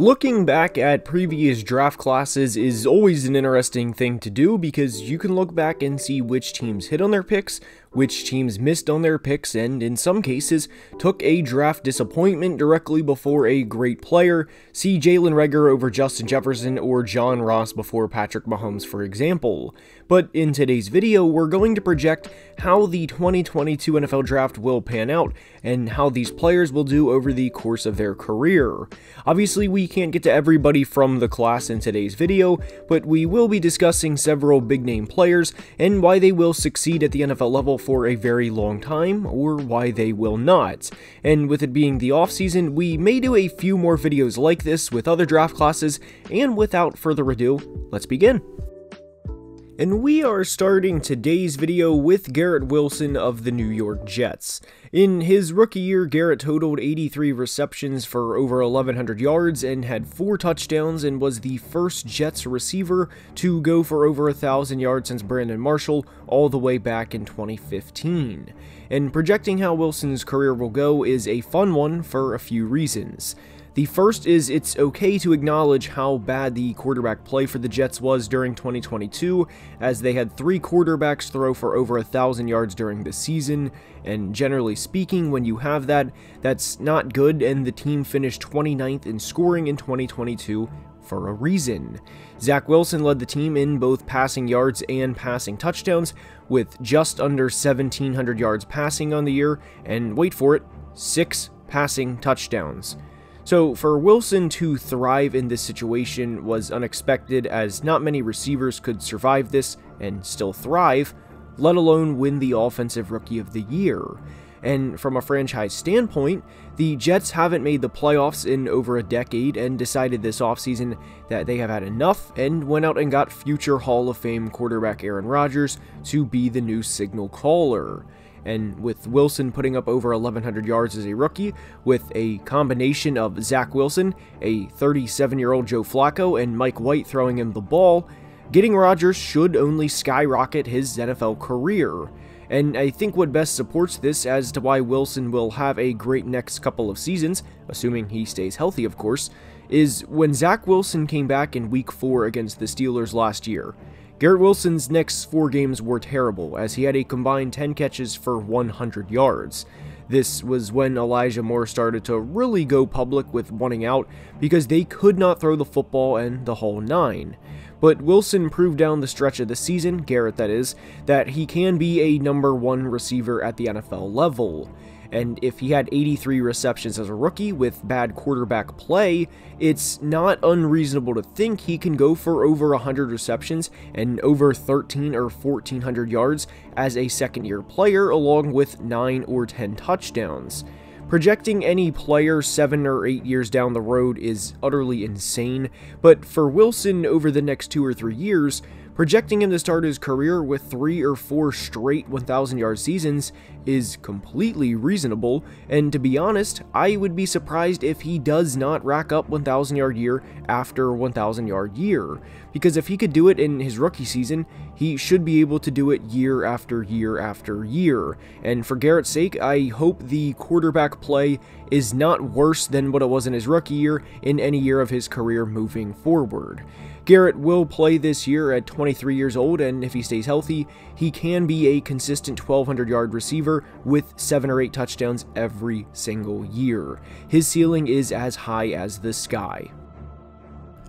Looking back at previous draft classes is always an interesting thing to do because you can look back and see which teams hit on their picks, which teams missed on their picks, and in some cases took a draft disappointment directly before a great player. See Jalen Reagor over Justin Jefferson or John Ross before Patrick Mahomes, for example. But in today's video, we're going to project how the 2022 NFL Draft will pan out and how these players will do over the course of their career. Obviously, we can't get to everybody from the class in today's video, but we will be discussing several big-name players and why they will succeed at the NFL level for a very long time, or why they will not. And with it being the off-season, we may do a few more videos like this with other draft classes, and without further ado, let's begin. And we are starting today's video with Garrett Wilson of the New York Jets. In his rookie year, Garrett totaled 83 receptions for over 1,100 yards and had 4 touchdowns and was the first Jets receiver to go for over 1,000 yards since Brandon Marshall all the way back in 2015. And projecting how Wilson's career will go is a fun one for a few reasons. The first is it's okay to acknowledge how bad the quarterback play for the Jets was during 2022, as they had 3 quarterbacks throw for over 1,000 yards during the season, and generally speaking, when you have that, that's not good, and the team finished 29th in scoring in 2022 for a reason. Zach Wilson led the team in both passing yards and passing touchdowns, with just under 1,700 yards passing on the year, and wait for it, 6 passing touchdowns. So for Wilson to thrive in this situation was unexpected, as not many receivers could survive this and still thrive, let alone win the Offensive Rookie of the Year. And from a franchise standpoint, the Jets haven't made the playoffs in over a decade and decided this offseason that they have had enough and went out and got future Hall of Fame quarterback Aaron Rodgers to be the new signal caller. And with Wilson putting up over 1,100 yards as a rookie, with a combination of Zach Wilson, a 37-year-old Joe Flacco, and Mike White throwing him the ball, getting Rodgers should only skyrocket his NFL career. And I think what best supports this as to why Wilson will have a great next couple of seasons, assuming he stays healthy of course, is when Zach Wilson came back in Week 4 against the Steelers last year. Garrett Wilson's next 4 games were terrible, as he had a combined 10 catches for 100 yards. This was when Elijah Moore started to really go public with wanting out because they could not throw the football and the whole 9. But Wilson proved down the stretch of the season, Garrett that is, that he can be a number 1 receiver at the NFL level. And if he had 83 receptions as a rookie with bad quarterback play, it's not unreasonable to think he can go for over 100 receptions and over 1,300 or 1,400 yards as a second-year player, along with 9 or 10 touchdowns. Projecting any player 7 or 8 years down the road is utterly insane, but for Wilson over the next 2 or 3 years, projecting him to start his career with 3 or 4 straight 1,000-yard seasons is completely reasonable, and to be honest, I would be surprised if he does not rack up 1,000-yard year after 1,000-yard year, because if he could do it in his rookie season, he should be able to do it year after year after year. And for Garrett's sake, I hope the quarterback play is not worse than what it was in his rookie year in any year of his career moving forward. Garrett will play this year at 23 years old, and if he stays healthy, he can be a consistent 1,200-yard receiver with 7 or 8 touchdowns every single year. His ceiling is as high as the sky.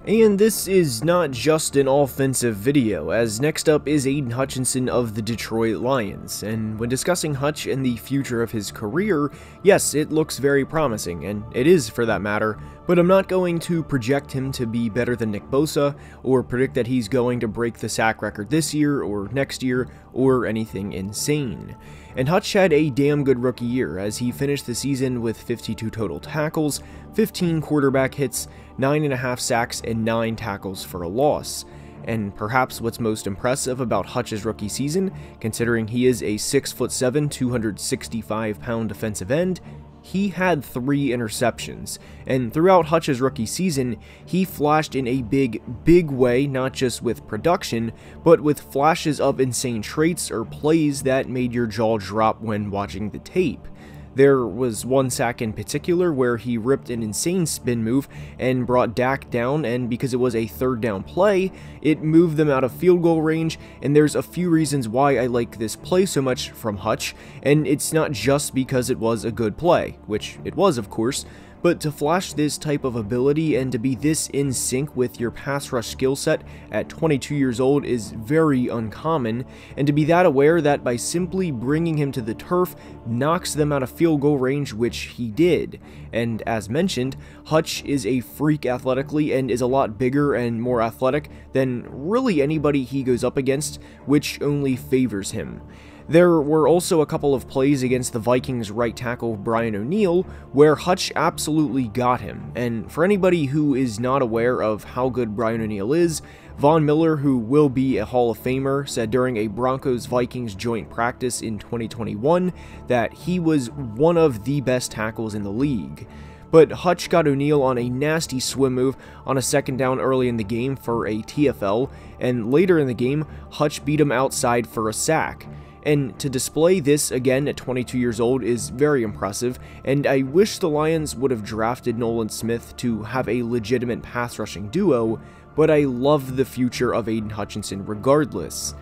And this is not just an offensive video, as next up is Aiden Hutchinson of the Detroit Lions, and when discussing Hutch and the future of his career, yes, it looks very promising, and it is for that matter, but I'm not going to project him to be better than Nick Bosa, or predict that he's going to break the sack record this year, or next year, or anything insane. And Hutch had a damn good rookie year, as he finished the season with 52 total tackles, 15 quarterback hits, 9.5 sacks, and 9 tackles for a loss. And perhaps what's most impressive about Hutch's rookie season, considering he is a 6'7", 265-pound defensive end, he had 3 interceptions, and throughout Hutch's rookie season, he flashed in a big way, not just with production, but with flashes of insane traits or plays that made your jaw drop when watching the tape. There was one sack in particular where he ripped an insane spin move and brought Dak down, and because it was a third down play, it moved them out of field goal range, and there's a few reasons why I like this play so much from Hutch, and it's not just because it was a good play, which it was of course, but to flash this type of ability and to be this in sync with your pass rush skill set at 22 years old is very uncommon, and to be that aware that by simply bringing him to the turf knocks them out of field goal range, which he did. And as mentioned, Hutch is a freak athletically and is a lot bigger and more athletic than really anybody he goes up against, which only favors him. There were also a couple of plays against the Vikings right tackle Brian O'Neill where Hutch absolutely got him, and for anybody who is not aware of how good Brian O'Neill is, Von Miller, who will be a Hall of Famer, said during a Broncos-Vikings joint practice in 2021 that he was one of the best tackles in the league. But Hutch got O'Neill on a nasty swim move on a second down early in the game for a TFL, and later in the game, Hutch beat him outside for a sack. And to display this again at 22 years old is very impressive, and I wish the Lions would have drafted Nolan Smith to have a legitimate pass rushing duo, but I love the future of Aiden Hutchinson regardless.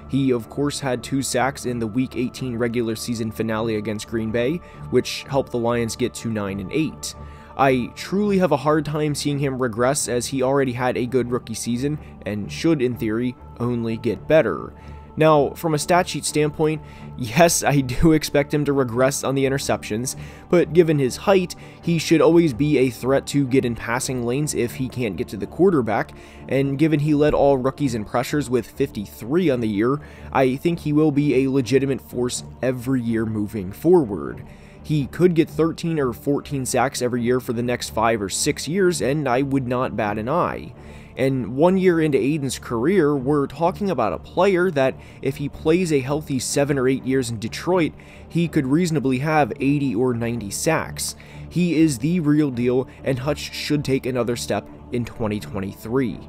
He of course had 2 sacks in the Week 18 regular season finale against Green Bay, which helped the Lions get to 9-8. I truly have a hard time seeing him regress, as he already had a good rookie season and should in theory only get better. Now, from a stat sheet standpoint, yes, I do expect him to regress on the interceptions, but given his height, he should always be a threat to get in passing lanes if he can't get to the quarterback, and given he led all rookies in pressures with 53 on the year, I think he will be a legitimate force every year moving forward. He could get 13 or 14 sacks every year for the next 5 or 6 years, and I would not bat an eye. And 1 year into Aiden's career, we're talking about a player that, if he plays a healthy 7 or 8 years in Detroit, he could reasonably have 80 or 90 sacks. He is the real deal, and Hutch should take another step in 2023.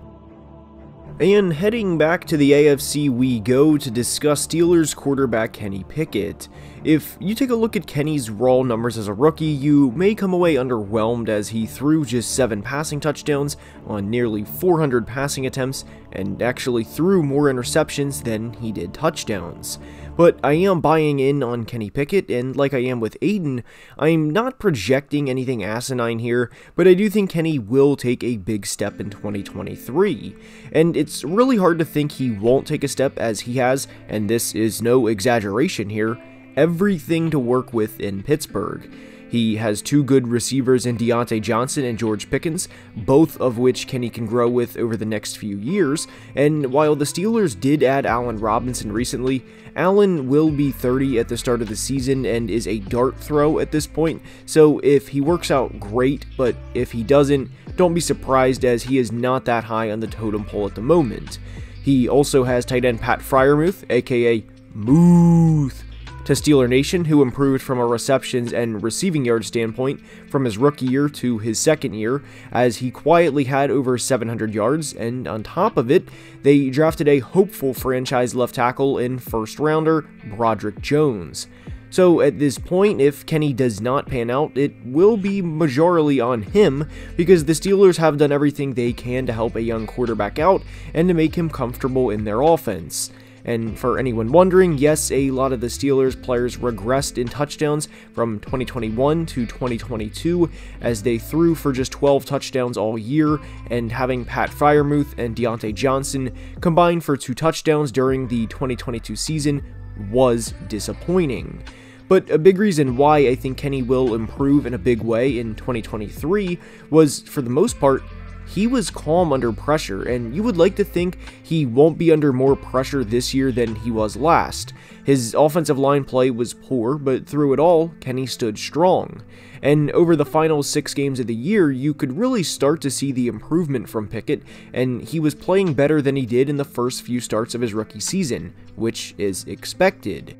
And heading back to the AFC we go to discuss Steelers quarterback Kenny Pickett. If you take a look at Kenny's raw numbers as a rookie, you may come away underwhelmed, as he threw just 7 passing touchdowns on nearly 400 passing attempts and actually threw more interceptions than he did touchdowns. But I am buying in on Kenny Pickett, and like I am with Aiden, I'm not projecting anything asinine here, but I do think Kenny will take a big step in 2023. And it's really hard to think he won't take a step, as he has, and this is no exaggeration here, everything to work with in Pittsburgh. He has 2 good receivers in Deontay Johnson and George Pickens, both of which Kenny can grow with over the next few years, and while the Steelers did add Allen Robinson recently, Allen will be 30 at the start of the season and is a dart throw at this point, so if he works out, great, but if he doesn't, don't be surprised, as he is not that high on the totem pole at the moment. He also has tight end Pat Freiermuth, aka Muth, to Steeler Nation, who improved from a receptions and receiving yard standpoint from his rookie year to his second year, as he quietly had over 700 yards, and on top of it, they drafted a hopeful franchise left tackle in first rounder Broderick Jones. So at this point, if Kenny does not pan out, it will be majorly on him, because the Steelers have done everything they can to help a young quarterback out and to make him comfortable in their offense. And for anyone wondering, yes, a lot of the Steelers players regressed in touchdowns from 2021 to 2022, as they threw for just 12 touchdowns all year, and having Pat Freiermuth and Deontay Johnson combined for 2 touchdowns during the 2022 season was disappointing. But a big reason why I think Kenny will improve in a big way in 2023 was, for the most part, he was calm under pressure, and you would like to think he won't be under more pressure this year than he was last. His offensive line play was poor, but through it all, Kenny stood strong. And over the final 6 games of the year, you could really start to see the improvement from Pickett, and he was playing better than he did in the first few starts of his rookie season, which is expected.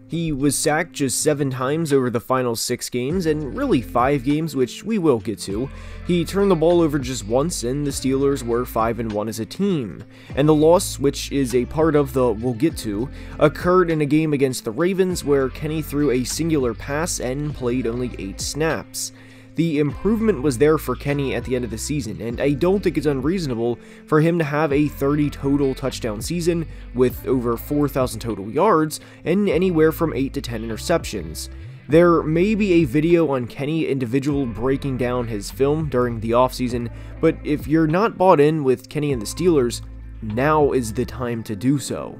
He was sacked just 7 times over the final 6 games, and really 5 games, which we will get to. He turned the ball over just once, and the Steelers were 5-1 as a team. And the loss, which is a part of the we'll get to, occurred in a game against the Ravens where Kenny threw a singular pass and played only 8 snaps. The improvement was there for Kenny at the end of the season, and I don't think it's unreasonable for him to have a 30 total touchdown season with over 4,000 total yards and anywhere from 8 to 10 interceptions. There may be a video on Kenny individual breaking down his film during the offseason, but if you're not bought in with Kenny and the Steelers, now is the time to do so.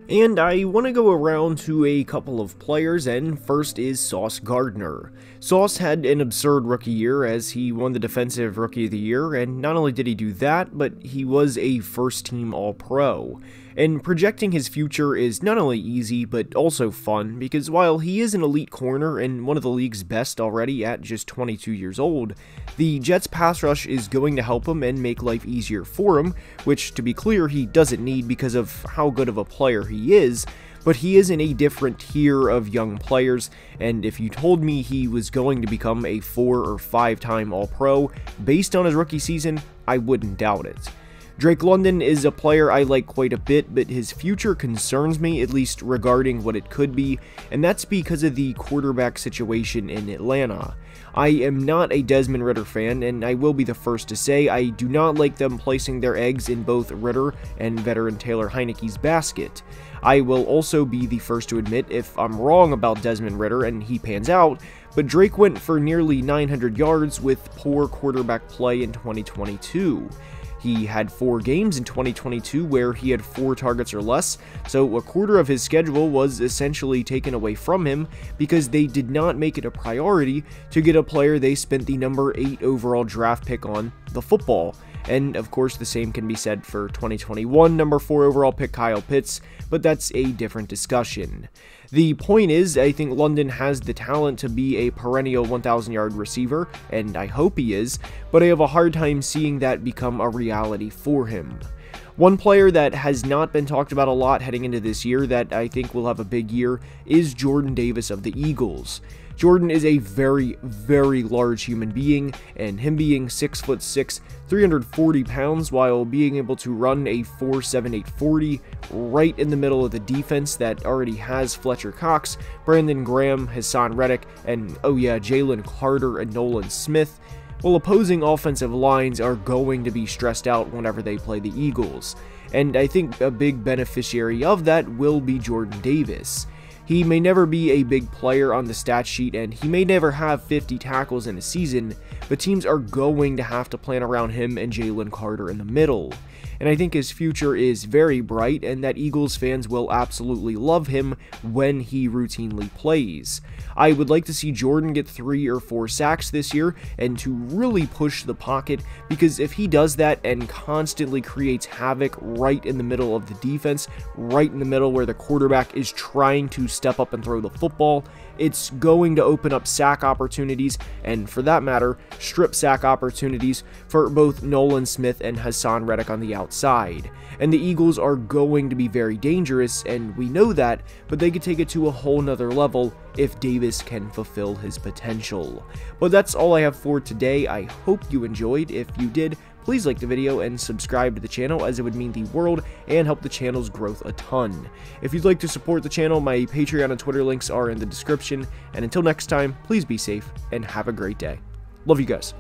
And I want to go around to a couple of players, and first is Sauce Gardner. Sauce had an absurd rookie year as he won the Defensive Rookie of the Year, and not only did he do that, but he was a first-team All-Pro. And projecting his future is not only easy, but also fun, because while he is an elite corner and one of the league's best already at just 22 years old, the Jets' pass rush is going to help him and make life easier for him, which, to be clear, he doesn't need because of how good of a player he is, but he is in a different tier of young players, and if you told me he was going to become a 4 or 5-time All-Pro based on his rookie season, I wouldn't doubt it. Drake London is a player I like quite a bit, but his future concerns me, at least regarding what it could be, and that's because of the quarterback situation in Atlanta. I am not a Desmond Ridder fan, and I will be the first to say I do not like them placing their eggs in both Ridder and veteran Taylor Heineke's basket. I will also be the first to admit if I'm wrong about Desmond Ridder and he pans out, but Drake went for nearly 900 yards with poor quarterback play in 2022. He had 4 games in 2022 where he had 4 targets or less, so a quarter of his schedule was essentially taken away from him because they did not make it a priority to get a player they spent the number 8 overall draft pick on the football. And of course the same can be said for 2021 number 4 overall pick Kyle Pitts, but that's a different discussion. The point is, I think London has the talent to be a perennial 1,000-yard receiver, and I hope he is, but I have a hard time seeing that become a reality for him. One player that has not been talked about a lot heading into this year that I think will have a big year is Jordan Davis of the Eagles. Jordan is a very, very large human being, and him being 6'6", 340 pounds while being able to run a 4.78 40 right in the middle of the defense that already has Fletcher Cox, Brandon Graham, Hassan Reddick, and oh yeah, Jalen Carter and Nolan Smith, well, opposing offensive lines are going to be stressed out whenever they play the Eagles, and I think a big beneficiary of that will be Jordan Davis. He may never be a big player on the stat sheet, and he may never have 50 tackles in a season, but teams are going to have to plan around him and Jalen Carter in the middle. And I think his future is very bright, and that Eagles fans will absolutely love him when he routinely plays. I would like to see Jordan get 3 or 4 sacks this year and to really push the pocket, because if he does that and constantly creates havoc right in the middle of the defense, right in the middle where the quarterback is trying to step up and throw the football, it's going to open up sack opportunities, and for that matter, strip sack opportunities for both Nolan Smith and Hassan Reddick on the outside. And the Eagles are going to be very dangerous, and we know that, but they could take it to a whole nother level if Davis can fulfill his potential. But that's all I have for today. I hope you enjoyed. If you did, please like the video and subscribe to the channel, as it would mean the world and help the channel's growth a ton. If you'd like to support the channel, my Patreon and Twitter links are in the description, and until next time, please be safe and have a great day. Love you guys.